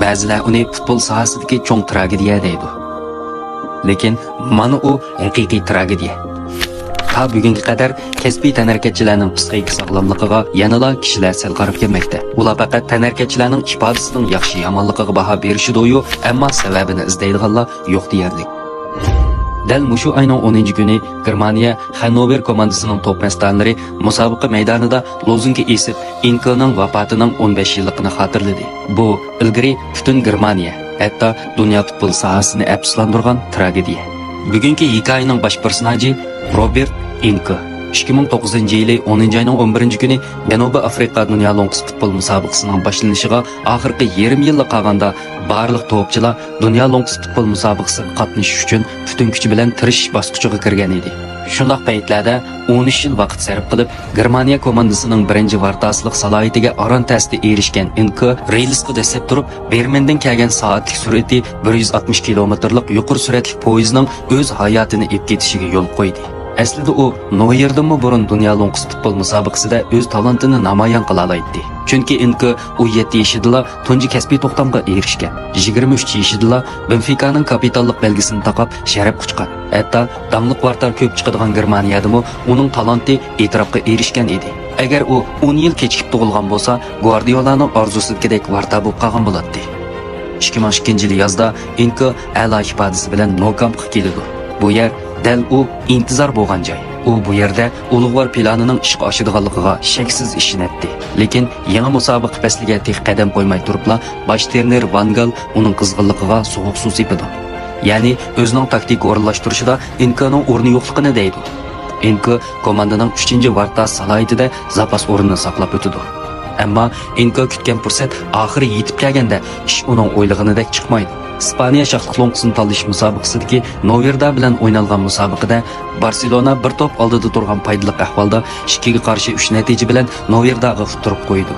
ba'zilar uni futbol sohasidagi cho'ng tragediya deydi. Lekin mana u haqiqiy tragediya. Ta bugunga qadar kasbiy tanarkachilarning psixik sog'lomligiga yanada kishilar sal qarab kelmoqda. Ular faqat tanarkachilarning ifodasining yaxshi yomonligiga baho berishdi-yu, ammo sababini izlaydiganlar yo'q deyarlik. Dal mushu ayning 10-kuni Germaniya Hannover komandasining top mas'ullari musobaqa maydonida lozunga esib, Inkaning vafotining 15 yilligini xotirladi. Bu ilgari butun Germaniya, hatto dunyo futbol sohasini afsuslantirgan tragediya. Bugungi hikoyaning bosh personaji Robert Inka 2009-yili 10-ayning 11-kuni Janubiy Afrika dunyo lonqis futbol musobaqasining boshlanishiga oxirgi yarim yilga qolganda barliq to'pchilar dunyo lonqis futbol musobaqasiga qatnashish uchun butun kuchi bilan tirishish bosqichiga kirgan edi. Shunday paytlarda 13 yil vaqt sarf qilib Germaniya komandasining birinchi vartasilik salohiyatiga aron tasdi erishgan Inka reysga dastlab turib Bermendan kelgan soatlik sur'ati 160 kilometrlik yuqori suratli poyezdning o'z hayotini ep ketishiga yo'l qo'ydi. Aslida u Noyerdanmi burun dunyo lonqis futbol musobaqasida o'z talantini namoyon qila oladi. Chunki Inka u 7 yoshida tunji kasbiy to'xtamga erishgan. 23 yoshida Benficaning kapitallik belgisini taqib sharaf quchgan. Hatto damliq vartar ko'p chiqadigan Germaniyadami uning talanti e'tirofga erishgan edi. Agar u 10 yil kechikib tug'ilgan bo'lsa, Guardiolaning orzusidagidek varta bo'lib qolgan bo'ladi. 2002-yil yozda Inka a'lo ifodasi bilan Nokampga keldi. Bu yer dal u intizor bo'lgan joy. U bu yerda ulug'vor planining ishga oshadiganligiga shaksiz ishonadi. Lekin yangi musobaqa fasliga tek qadam qo'ymay turibla, bosh trener Van Gaal uning qizg'inligiga sovuq suv sepadi. Ya'ni o'zining taktik o'rinlashtirishida Inkaning o'rni yo'qligini deydi. Inka komandaning 3-varta salohiyatida zapas o'rnini saqlab o'tadi. Ammo Inka kutgan fursat oxiri yetib kelganda ish uning o'ylaganidek chiqmaydi. İspaniya shaxsiy lonqisini tanlash musobaqasidagi Noverda bilan o'ynalgan musobaqada Barselona bir top oldida turgan foydali ahvolda 2ga qarshi 3 natija bilan Noverdaga turib qo'ydi.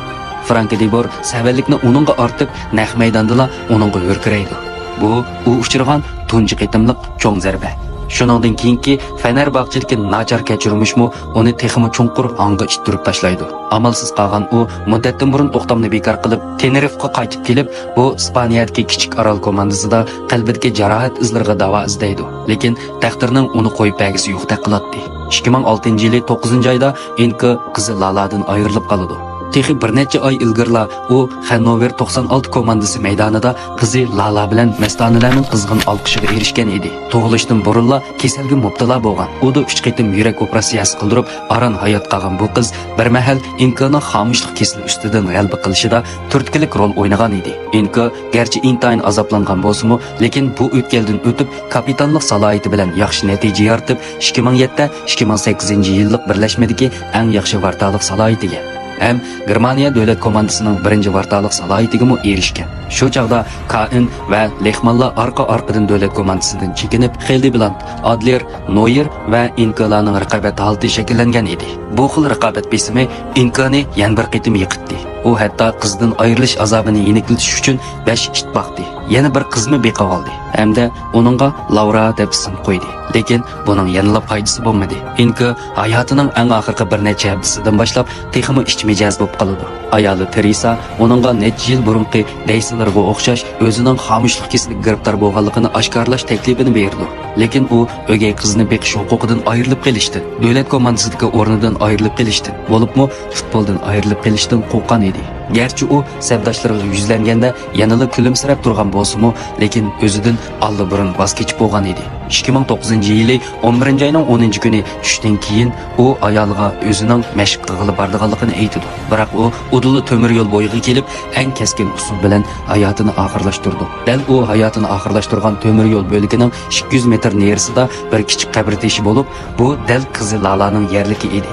Frank de Boer savallikni uningga ortib, naq maydonda uningga yo'rkiraydi. Bu u uchirgan tunji qitimliq cho'ng zarba. Shuningdan keyingi Fenerbahçedagi nachar kechirmishmi uni texmi chunqur anga ittirib tashlaydi. Amalsiz qolgan u muddatdan burun to'xtamni bekor qilib Tenerifga qaytib kelib, bu Ispaniyadagi kichik orol komandasida qalbidagi jarohat izlariga davo izlaydi. Lekin taqdirning uni qo'yib bagisi yo'qdek qiladi. 2006-yili 9-oyda Inka qizi Laladan ayrilib qoladi. Texi bir necha oy ilgirla u Hannover 96 komandasi maydonida qizi Lala bilan mastanalarning qizg'in olqishiga erishgan edi. Tug'ilishdan burunla kasalga mubtalo bo'lgan. U da 3 qitim yurak operatsiyasi qildirib, aran hayot qolgan bu qiz bir mahal Inkaning xomushlik kesili ustidan g'alaba qilishida turtkilik rol o'ynagan edi. Inka garchi intayin azoblangan bo'lsa-mu, lekin bu o'tkaldan o'tib kapitanlik salohiyati bilan yaxshi natija yoritib, 2007-2008-yillik birlashmadagi eng yaxshi vartalik salohiyatiga hem Germaniya davlat komandasining birinchi vartalik salohiyatiga erishgan. Shu chaqda Kain va Lehmanlar orqa-orqadan davlat komandasidan chekinib, Hildebland, Adler, Neuer va Inkalarning raqobat holati shakllangan edi. Bu xil raqobat besimi Inkani yana bir qitim yiqitdi. U hatto qizdan ayrilish azobini yengiltish uchun 5 it boqdi. Yana bir qizni beqib oldi. Hamda uningga Laura deb ism qo'ydi. Lekin buning yanada foydasi bo'lmadi. Inka hayotining eng oxirgi bir necha haftasidan boshlab texmi ichmijaz bo'lib qoldi. Ayoli Teresa uningga necha yil burungi deysilarga o'xshash o'zining xomushlik kasalligiga giribtor bo'lganligini oshkorlash taklifini berdi. Lekin u o'gay qizni beqish huquqidan ayrilib qolishdi. Davlat komandasidagi o'rnidan ayrilib qolishdi. Bo'libmi futboldan ayrilib qolishdan qo'rqqan edi. Gerçi u sevdoshlariga yuzlanganda yanada kulimsirab turgan bo'lsa-mu, lekin o'zidan allburun voz kechib bo'lgan edi. 2009-yili 11-oyning 10-kuni tushdan keyin u ayoliga o'zining mashq qilib borganligini aytdi. Biroq u uduli temir yo'l bo'yiga kelib, eng keskin usul bilan hayotini oxirlashtirdi. Dal u hayotini oxirlashtirgan temir yo'l bo'ligining 200 metr nerisida bir kichik qabr teshi bo'lib, bu dal qizi Lalaning yerligi edi.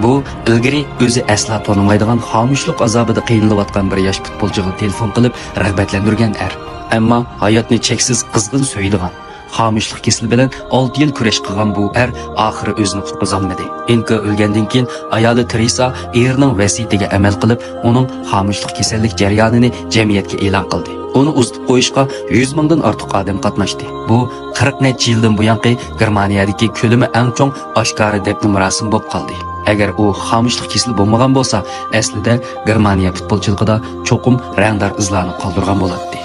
Bu ilgari o'zi asla tonimaydigan xomushlik azobida qiynalayotgan bir yosh futbolchiga telefon qilib rag'batlantirgan Ammo hayotni cheksiz qizg'in so'ydigan, xomushlik kesili bilan 6 yil kurash qilgan bu oxiri o'zini qutqazolmadi. Inka o'lgandan keyin ayoli Teresa erining vasiyatiga amal qilib, uning xomushlik kasallik jarayonini jamiyatga e'lon qildi. Uni uzib qo'yishga 100 mingdan ortiq odam qatnashdi. Bu 40 necha yildan buyon Germaniyadagi ko'lami eng chong oshkora deb marosim bo'lib qoldi. Agar u xomushlik kasali bo'lmagan bo'lsa, aslida Germaniya futbolchiligida cho'qim rangdor izlarni qoldirgan bo'ladi.